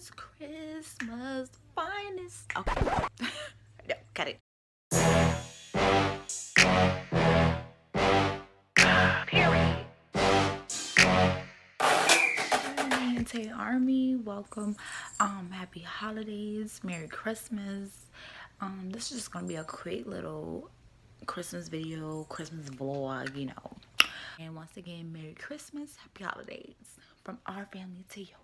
is Christmas finest. Okay. No, cut it. Period. Nae&Tae Army, welcome. Happy holidays, Merry Christmas. This is just gonna be a quick little Christmas video, Christmas vlog, you know. And once again, Merry Christmas, Happy Holidays from our family to yours.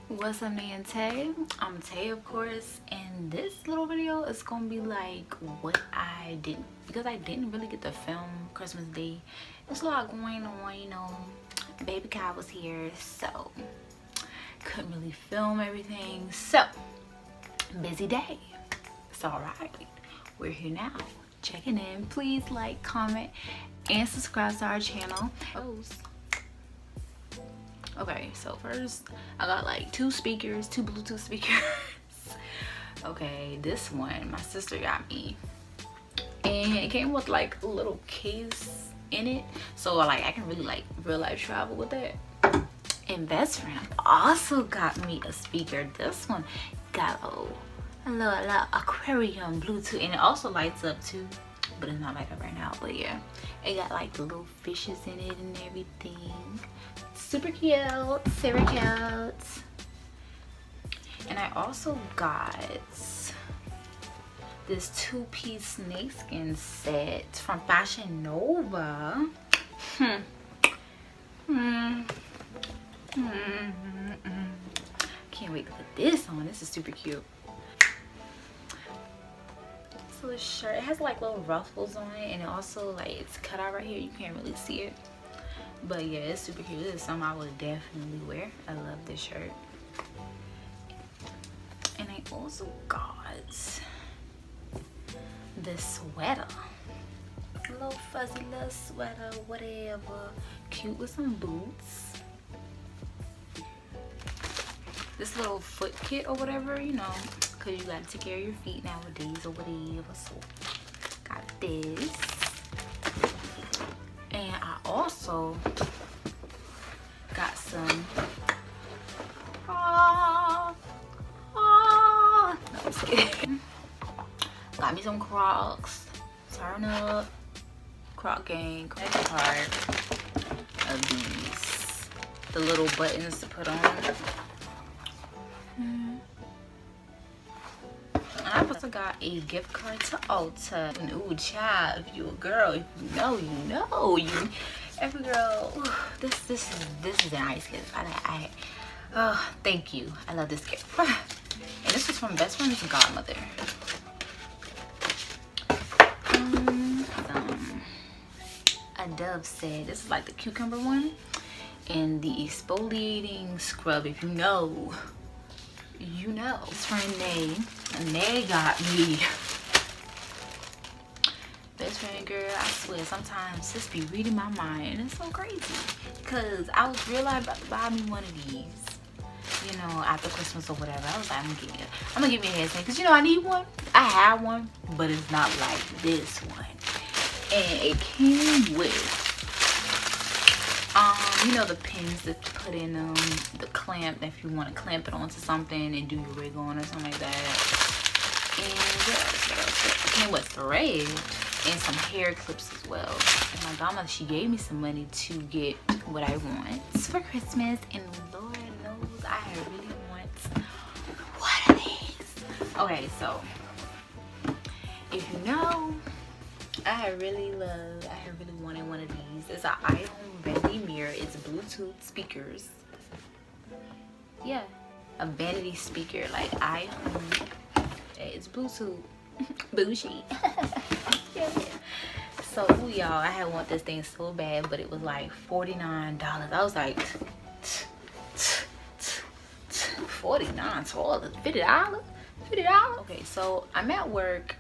What's up, Nae&Tae? I'm Tae, of course, and this little video is gonna be like what I did, because I didn't really get to film Christmas Day. There's a lot going on, you know. Baby Kai was here, so couldn't really film everything. So busy day. It's all right. We're here now, checking in. Please like, comment, and subscribe to our channel. Okay, so first I got like two Bluetooth speakers. Okay, this one my sister got me, and it came with like a little case in it, so like I can really like real life travel with it. And best friend also got me a speaker. This one got a little aquarium Bluetooth, and it also lights up too, but it's not light up right now. But yeah, it got like little fishes in it and everything. Super cute, super cute. And I also got this two-piece snakeskin set from Fashion Nova. Can't wait to put this on. This is super cute. So this shirt, it has like little ruffles on it, and it also like it's cut out right here. You can't really see it. But yeah, it's super cute. This is something I would definitely wear. I love this shirt. And I also got this sweater. A little fuzzy little sweater, whatever. Cute with some boots. This little foot kit or whatever, you know, because you gotta take care of your feet nowadays or whatever. So got this. And I also got some no, I'm just kidding. Got me some Crocs. Turn up. Croc gang. Next part of these, the little buttons to put on. And I also got a gift card to Ulta. Ooh, child, if you a girl, if you know, you know. Every girl, ooh, this is a nice gift. Oh, thank you. I love this gift. And this was from best friend's godmother. A Dove said, this is like the cucumber one, and the exfoliating scrub. If you know, you know. This friend Nae got me. Best friend, girl, I swear sometimes just be reading my mind, and it's so crazy. Cause I was really about to buy me one of these, you know, after Christmas or whatever. I was like, I'm gonna give me a headset, cause you know I need one. I have one, but it's not like this one. And it came with you know, the pins that you put in the clamp if you want to clamp it onto something and do your wig on or something like that. And what else? It came with thread and some hair clips as well. And my godmother, she gave me some money to get what I want for Christmas, and Lord knows I really want one of these. Okay, so if you know, I really wanted one of these. It's an iPhone vanity mirror. It's Bluetooth speakers. Yeah, a vanity speaker, like iPhone. It's Bluetooth. Bougie. Yeah. So y'all, I had want this thing so bad, but it was like $49. I was like, $49, $50. Okay, so I'm at work.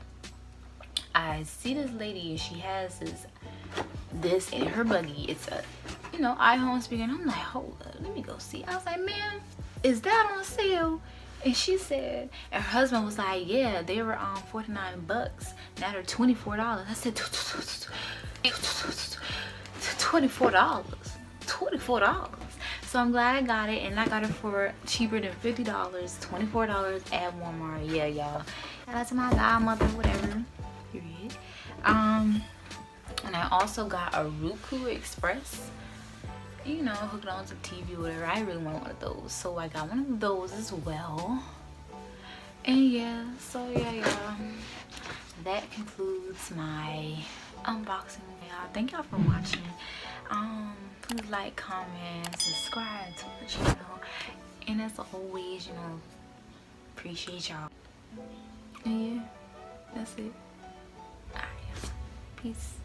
I see this lady and she has this in her buggy. It's a, you know, iPhone speaker, and I'm like, hold up, let me go see. I was like, ma'am, is that on sale? And she said, and her husband was like, yeah, they were on 49 bucks. Now they're $24. I said, $24. $24. So I'm glad I got it, and I got it for cheaper than $50. $24 at Walmart. Yeah, y'all. Shout out to my godmother, whatever. Period. And I also got a Roku Express, you know, hook it on to TV or whatever. I really want one of those, so I got one of those as well. And yeah, so yeah, y'all, that concludes my unboxing. Y'all, thank y'all for watching. Please like, comment, subscribe to the channel, and as always, you know, appreciate y'all. And yeah, that's it. Peace.